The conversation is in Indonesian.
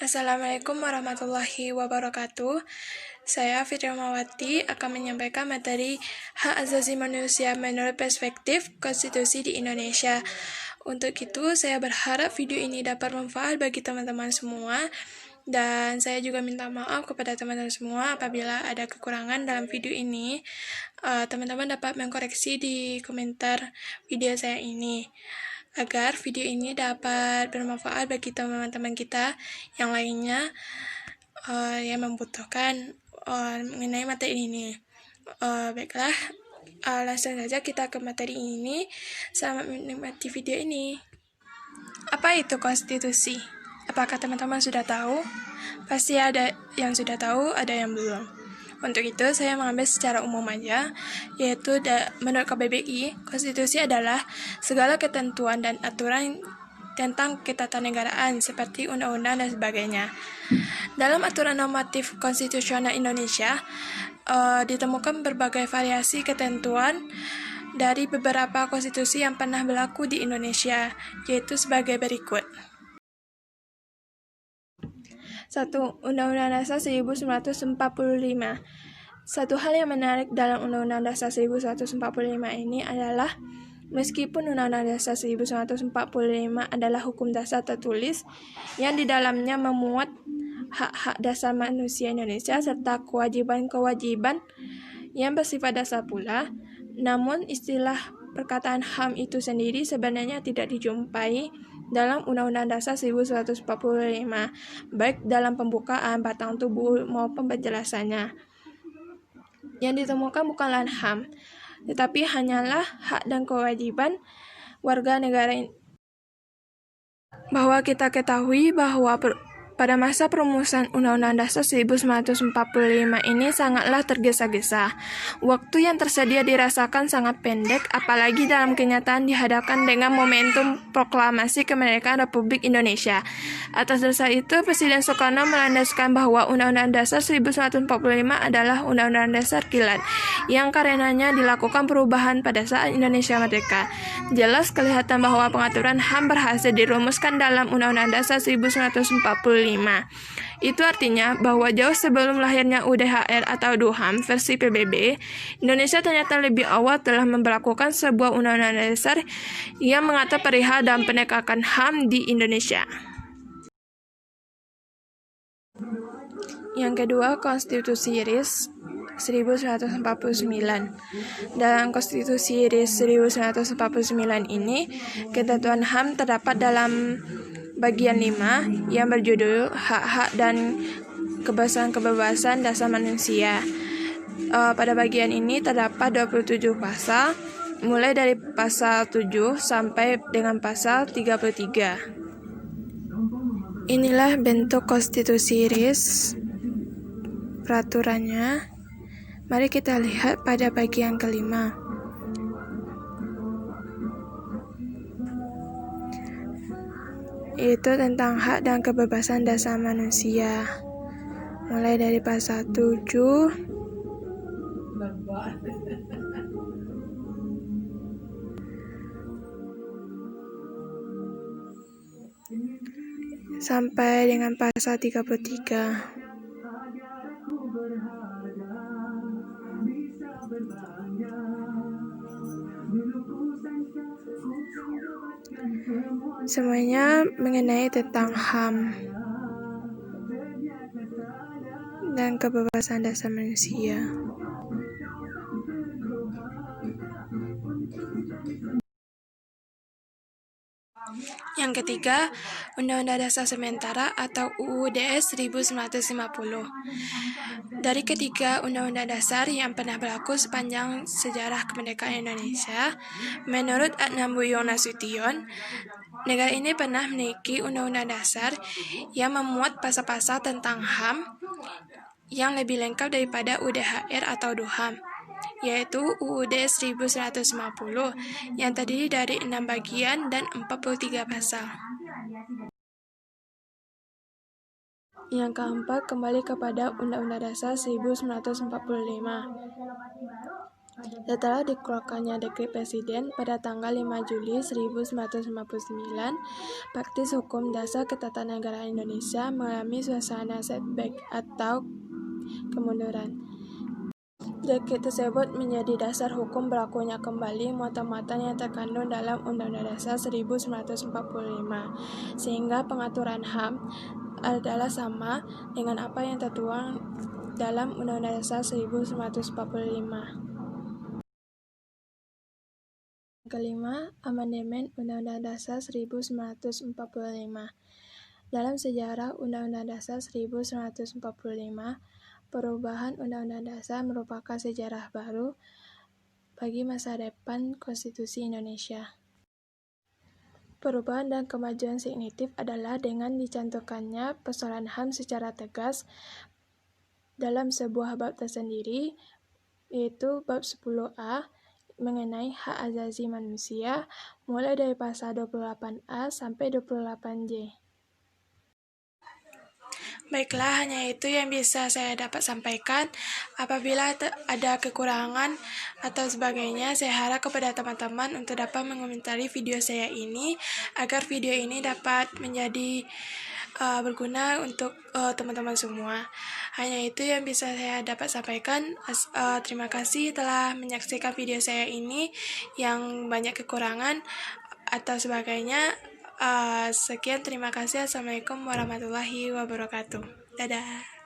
Assalamualaikum warahmatullahi wabarakatuh. Saya Fitri Mawati akan menyampaikan materi hak asasi manusia menurut perspektif konstitusi di Indonesia. Untuk itu, saya berharap video ini dapat bermanfaat bagi teman-teman semua. Dan saya juga minta maaf kepada teman-teman semua apabila ada kekurangan dalam video ini. Teman-teman dapat mengkoreksi di komentar video saya ini, agar video ini dapat bermanfaat bagi teman-teman kita yang lainnya yang membutuhkan mengenai materi ini. Baiklah, langsung saja kita ke materi ini. Selamat menikmati video ini. Apa itu konstitusi? Apakah teman-teman sudah tahu? Pasti ada yang sudah tahu, ada yang belum. Untuk itu, saya mengambil secara umum aja, yaitu menurut KBBI, konstitusi adalah segala ketentuan dan aturan tentang ketatanegaraan seperti undang-undang dan sebagainya. Dalam aturan normatif konstitusional Indonesia, ditemukan berbagai variasi ketentuan dari beberapa konstitusi yang pernah berlaku di Indonesia, yaitu sebagai berikut. 1. Undang-Undang Dasar 1945. Satu hal yang menarik dalam Undang-Undang Dasar 1945 ini adalah meskipun Undang-Undang Dasar 1945 adalah hukum dasar tertulis yang di dalamnya memuat hak-hak dasar manusia Indonesia serta kewajiban-kewajiban yang bersifat dasar pula, namun istilah perkataan HAM itu sendiri sebenarnya tidak dijumpai dalam Undang-Undang Dasar 1945, baik dalam pembukaan, batang tubuh, maupun penjelasannya. Yang ditemukan bukanlah HAM, tetapi hanyalah hak dan kewajiban warga negara ini. Bahwa kita ketahui bahwa pada masa perumusan Undang-Undang Dasar 1945 ini sangatlah tergesa-gesa. Waktu yang tersedia dirasakan sangat pendek, apalagi dalam kenyataan dihadapkan dengan momentum proklamasi kemerdekaan Republik Indonesia. Atas dasar itu, Presiden Soekarno melandaskan bahwa Undang-Undang Dasar 1945 adalah Undang-Undang Dasar Kilat, yang karenanya dilakukan perubahan pada saat Indonesia merdeka. Jelas kelihatan bahwa pengaturan HAM berhasil dirumuskan dalam Undang-Undang Dasar 1945. Itu artinya bahwa jauh sebelum lahirnya UDHR atau DUHAM versi PBB, Indonesia ternyata lebih awal telah memberlakukan sebuah undang-undang dasar yang mengatur perihal dan penegakan HAM di Indonesia. Yang kedua, Konstitusi RIS 1949. Dalam Konstitusi RIS 1949 ini, ketentuan HAM terdapat dalam bagian 5 yang berjudul Hak-hak dan Kebebasan-kebebasan Dasar Manusia. Pada bagian ini terdapat 27 pasal, mulai dari pasal 7 sampai dengan pasal 33. Inilah bentuk konstitusi RIS, peraturannya. Mari kita lihat pada bagian kelima. Yaitu tentang hak dan kebebasan dasar manusia. Mulai dari pasal 7 sampai dengan pasal 33. Semuanya mengenai tentang HAM dan kebebasan dasar manusia. Yang ketiga, Undang-Undang Dasar Sementara atau UUDS 1950. Dari ketiga Undang-Undang Dasar yang pernah berlaku sepanjang sejarah kemerdekaan Indonesia, menurut Adnan Buyung Nasution, negara ini pernah memiliki Undang-Undang Dasar yang memuat pasal-pasal tentang HAM yang lebih lengkap daripada UDHR atau DUHAM, yaitu UUD 1950 yang terdiri dari 6 bagian dan 43 pasal. Yang keempat, kembali kepada Undang-Undang Dasar 1945. Setelah dikeluarkannya Dekret Presiden pada tanggal 5 Juli 1959, praktis hukum dasar ketatanegaraan Indonesia mengalami suasana setback atau kemunduran. Dekret tersebut menjadi dasar hukum berlakunya kembali muatan-muatan yang terkandung dalam Undang-Undang Dasar 1945, sehingga pengaturan HAM adalah sama dengan apa yang tertuang dalam Undang-Undang Dasar 1945. Kelima, amandemen Undang-Undang Dasar 1945. Dalam sejarah Undang-Undang Dasar 1945, perubahan Undang-Undang Dasar merupakan sejarah baru bagi masa depan konstitusi Indonesia. Perubahan dan kemajuan signifikan adalah dengan dicantumkannya persoalan HAM secara tegas dalam sebuah bab tersendiri, yaitu bab 10A, mengenai hak asasi manusia, mulai dari pasal 28A sampai 28J. Baiklah, hanya itu yang bisa saya dapat sampaikan. Apabila ada kekurangan atau sebagainya, saya harap kepada teman-teman untuk dapat mengomentari video saya ini, agar video ini dapat menjadi berguna untuk teman-teman semua. Hanya itu yang bisa saya dapat sampaikan. Terima kasih telah menyaksikan video saya ini yang banyak kekurangan atau sebagainya. Sekian, terima kasih. Assalamualaikum warahmatullahi wabarakatuh. Dadah.